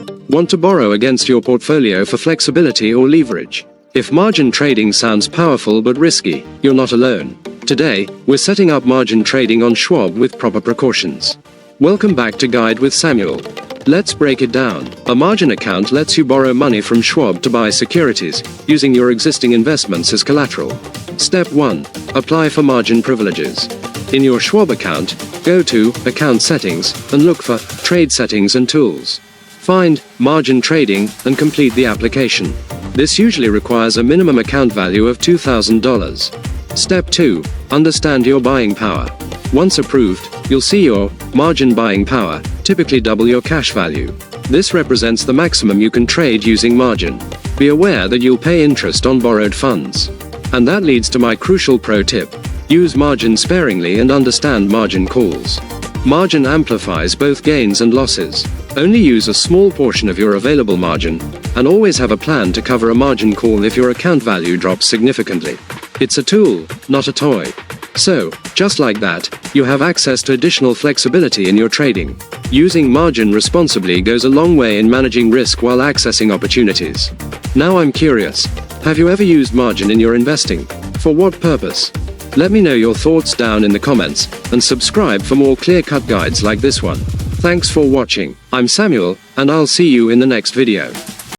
Want to borrow against your portfolio for flexibility or leverage? If margin trading sounds powerful but risky, you're not alone. Today, we're setting up margin trading on Schwab with proper precautions. Welcome back to Guide with Samuel. Let's break it down. A margin account lets you borrow money from Schwab to buy securities, using your existing investments as collateral. Step 1. Apply for margin privileges. In your Schwab account, go to Account Settings and look for Trade Settings and Tools. Find Margin Trading and complete the application. This usually requires a minimum account value of $2,000. Step 2. Understand your buying power. Once approved, you'll see your margin buying power, typically double your cash value. This represents the maximum you can trade using margin. Be aware that you'll pay interest on borrowed funds. And that leads to my crucial pro tip. Use margin sparingly and understand margin calls. Margin amplifies both gains and losses. Only use a small portion of your available margin, and always have a plan to cover a margin call if your account value drops significantly. It's a tool, not a toy. So, just like that, you have access to additional flexibility in your trading. Using margin responsibly goes a long way in managing risk while accessing opportunities. Now I'm curious, have you ever used margin in your investing? For what purpose? Let me know your thoughts down in the comments, and subscribe for more clear-cut guides like this one. Thanks for watching. I'm Samuel, and I'll see you in the next video.